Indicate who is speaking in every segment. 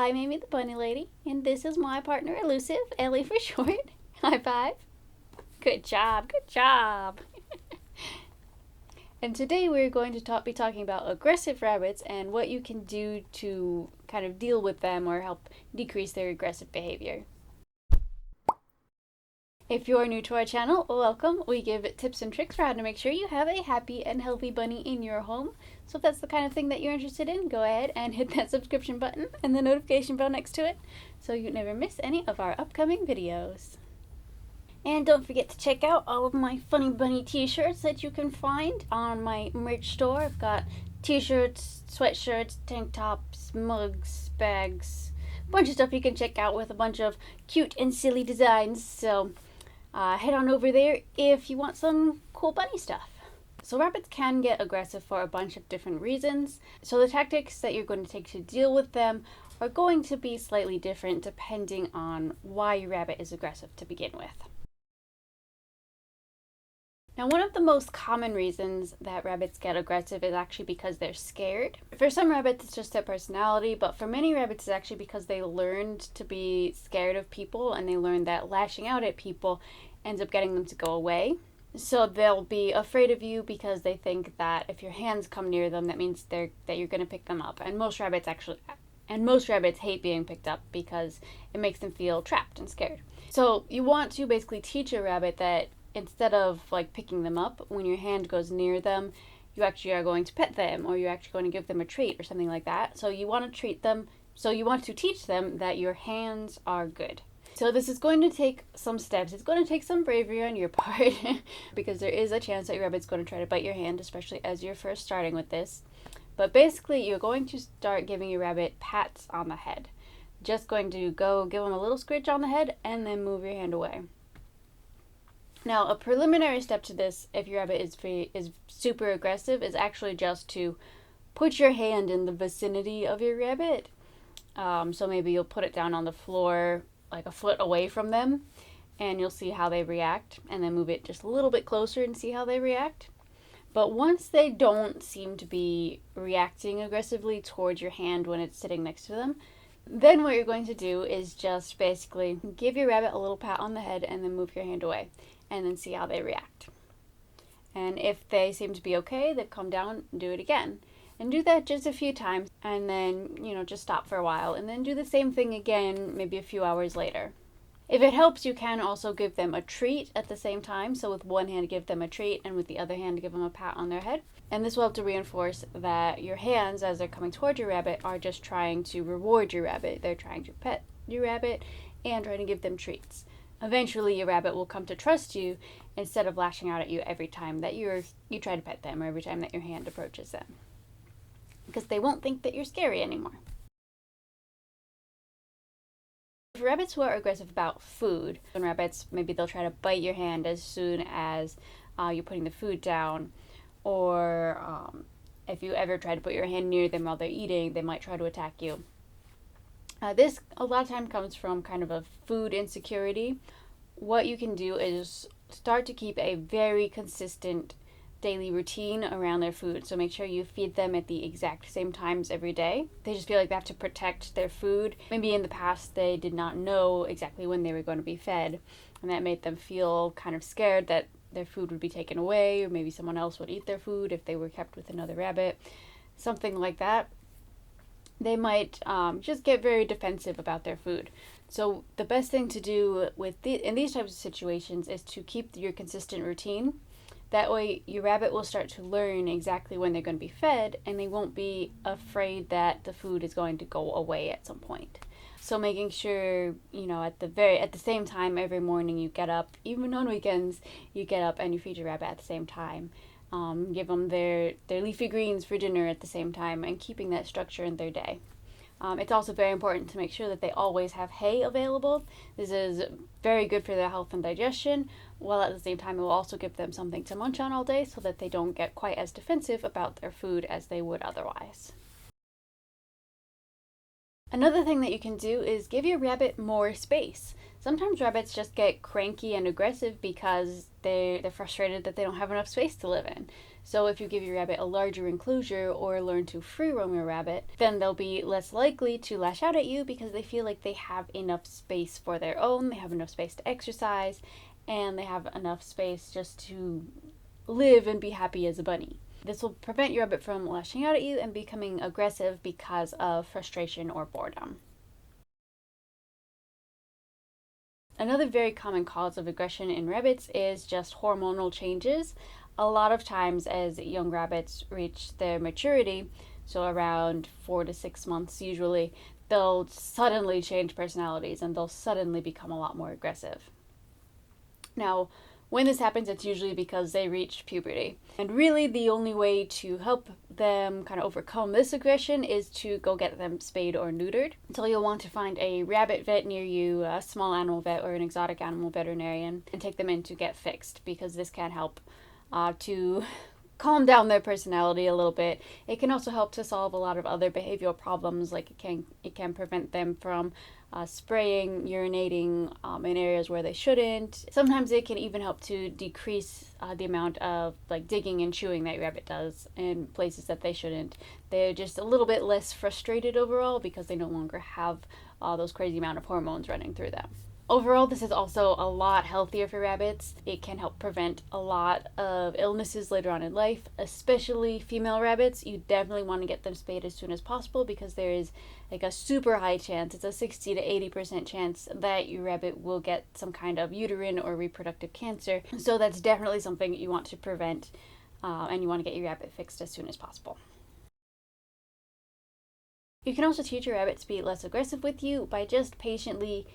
Speaker 1: I'm Amy the Bunny Lady, and this is my partner Elusive, Ellie for short. High five. Good job, good job. And today we're going to be talking about aggressive rabbits and what you can do to kind of deal with them or help decrease their aggressive behavior. If you're new to our channel, welcome. We give tips and tricks for how to make sure you have a happy and healthy bunny in your home. So if that's the kind of thing that you're interested in, go ahead and hit that subscription button and the notification bell next to it so you never miss any of our upcoming videos. And don't forget to check out all of my funny bunny t-shirts that you can find on my merch store. I've got t-shirts, sweatshirts, tank tops, mugs, bags, a bunch of stuff you can check out with a bunch of cute and silly designs. So head on over there if you want some cool bunny stuff. So rabbits can get aggressive for a bunch of different reasons. So the tactics that you're going to take to deal with them are going to be slightly different depending on why your rabbit is aggressive to begin with. Now, one of the most common reasons that rabbits get aggressive is actually because they're scared. For some rabbits, it's just their personality, but for many rabbits, it's actually because they learned to be scared of people and they learned that lashing out at people ends up getting them to go away. So they'll be afraid of you because they think that if your hands come near them, that means that you're going to pick them up. And most rabbits hate being picked up because it makes them feel trapped and scared. So you want to basically teach a rabbit that instead of like picking them up, when your hand goes near them, you actually are going to pet them or you're actually going to give them a treat or something like that. So you want to teach them that your hands are good. So this is going to take some steps. It's going to take some bravery on your part because there is a chance that your rabbit's going to try to bite your hand, especially as you're first starting with this. But basically, you're going to start giving your rabbit pats on the head. Just going to go give them a little scritch on the head and then move your hand away. Now, a preliminary step to this, if your rabbit is super aggressive, is actually just to put your hand in the vicinity of your rabbit. So maybe you'll put it down on the floor, like a foot away from them, and you'll see how they react, and then move it just a little bit closer and see how they react. But once they don't seem to be reacting aggressively towards your hand when it's sitting next to them, then what you're going to do is just basically give your rabbit a little pat on the head and then move your hand away. And then see how they react. And if they seem to be okay, then come down and do it again. And do that just a few times, and then, just stop for a while, and then do the same thing again, maybe a few hours later. If it helps, you can also give them a treat at the same time. So with one hand, give them a treat, and with the other hand, give them a pat on their head. And this will help to reinforce that your hands, as they're coming toward your rabbit, are just trying to reward your rabbit. They're trying to pet your rabbit and trying to give them treats. Eventually, your rabbit will come to trust you instead of lashing out at you every time that you try to pet them or every time that your hand approaches them. Because they won't think that you're scary anymore. For rabbits who are aggressive about food, when rabbits, maybe they'll try to bite your hand as soon as you're putting the food down, or if you ever try to put your hand near them while they're eating, they might try to attack you. This a lot of time comes from kind of a food insecurity. What you can do is start to keep a very consistent daily routine around their food. So make sure you feed them at the exact same times every day. They just feel like they have to protect their food. Maybe in the past they did not know exactly when they were going to be fed, and that made them feel kind of scared that their food would be taken away, or maybe someone else would eat their food if they were kept with another rabbit, something like that. They might just get very defensive about their food. So the best thing to do in these types of situations is to keep your consistent routine. That way your rabbit will start to learn exactly when they're going to be fed, and they won't be afraid that the food is going to go away at some point. So making sure, at the same time every morning you get up, even on weekends, you get up and you feed your rabbit at the same time. Give them their leafy greens for dinner at the same time, and keeping that structure in their day. It's also very important to make sure that they always have hay available. This is very good for their health and digestion, while at the same time it will also give them something to munch on all day so that they don't get quite as defensive about their food as they would otherwise. Another thing that you can do is give your rabbit more space. Sometimes rabbits just get cranky and aggressive because they're frustrated that they don't have enough space to live in. So if you give your rabbit a larger enclosure or learn to free roam your rabbit, then they'll be less likely to lash out at you because they feel like they have enough space for their own, they have enough space to exercise, and they have enough space just to live and be happy as a bunny. This will prevent your rabbit from lashing out at you and becoming aggressive because of frustration or boredom. Another very common cause of aggression in rabbits is just hormonal changes. A lot of times as young rabbits reach their maturity, so around 4 to 6 months usually, they'll suddenly change personalities and they'll suddenly become a lot more aggressive. Now, when this happens, it's usually because they reach puberty. And really, the only way to help them kind of overcome this aggression is to go get them spayed or neutered. So you'll want to find a rabbit vet near you, a small animal vet, or an exotic animal veterinarian, and take them in to get fixed, because this can help to calm down their personality a little bit. It can also help to solve a lot of other behavioral problems, like it can prevent them from spraying, urinating in areas where they shouldn't. Sometimes it can even help to decrease the amount of like digging and chewing that your rabbit does in places that they shouldn't. They're just a little bit less frustrated overall because they no longer have those crazy amount of hormones running through them. Overall, this is also a lot healthier for rabbits. It can help prevent a lot of illnesses later on in life, especially female rabbits. You definitely want to get them spayed as soon as possible because there is like a super high chance, it's a 60 to 80% chance that your rabbit will get some kind of uterine or reproductive cancer. So that's definitely something you want to prevent, and you want to get your rabbit fixed as soon as possible. You can also teach your rabbit to be less aggressive with you by just patiently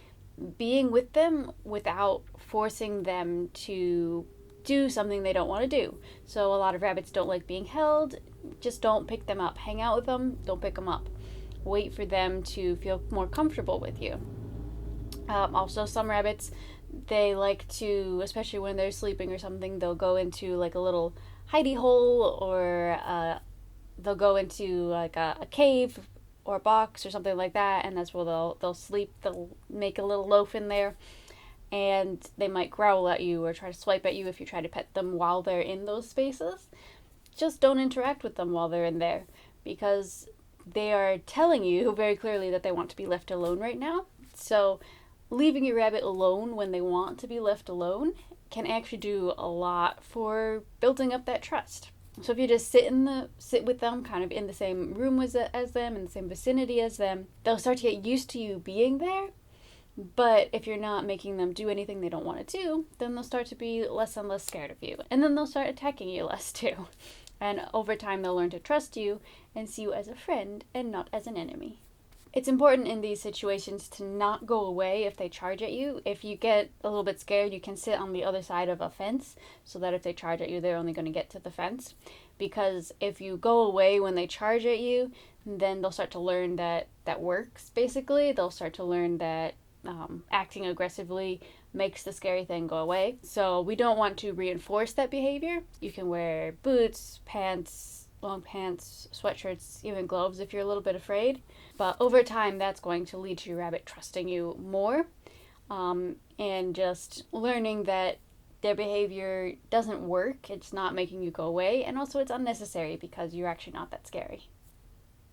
Speaker 1: being with them without forcing them to do something they don't want to do. So a lot of rabbits don't like being held. Just don't pick them up. Hang out with them, don't pick them up. Wait for them to feel more comfortable with you. Also, some rabbits, they like to, especially when they're sleeping or something, they'll go into like a little hidey hole, or they'll go into like a cave or a box or something like that, and that's where they'll sleep. They'll make a little loaf in there, and they might growl at you or try to swipe at you if you try to pet them while they're in those spaces. Just don't interact with them while they're in there, because they are telling you very clearly that they want to be left alone right now. So leaving your rabbit alone when they want to be left alone can actually do a lot for building up that trust. So if you just sit with them, kind of in the same room as them, in the same vicinity as them, they'll start to get used to you being there. But if you're not making them do anything they don't want to do, then they'll start to be less and less scared of you. And then they'll start attacking you less too. And over time, they'll learn to trust you and see you as a friend and not as an enemy. It's important in these situations to not go away if they charge at you. If you get a little bit scared, you can sit on the other side of a fence so that if they charge at you, they're only going to get to the fence. Because if you go away when they charge at you, then they'll start to learn that that works, basically. They'll start to learn that acting aggressively makes the scary thing go away. So we don't want to reinforce that behavior. You can wear boots, pants, long pants, sweatshirts, even gloves if you're a little bit afraid. But over time, that's going to lead to your rabbit trusting you more, and just learning that their behavior doesn't work. It's not making you go away, and also it's unnecessary because you're actually not that scary.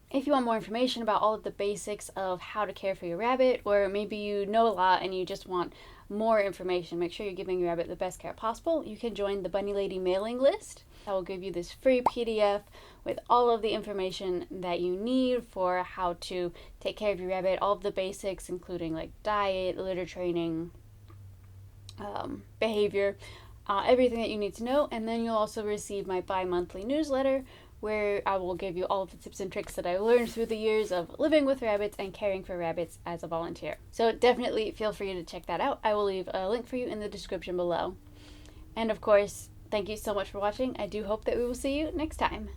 Speaker 1: If you want more information about all of the basics of how to care for your rabbit, or maybe you know a lot and you just want more information, make sure you're giving your rabbit the best care possible, you can join the Bunny Lady mailing list. I will give you this free PDF with all of the information that you need for how to take care of your rabbit, all of the basics, including like diet, litter training, behavior, everything that you need to know. And then you'll also receive my bi-monthly newsletter, where I will give you all of the tips and tricks that I learned through the years of living with rabbits and caring for rabbits as a volunteer. So definitely feel free to check that out. I will leave a link for you in the description below. And of course, thank you so much for watching. I do hope that we will see you next time.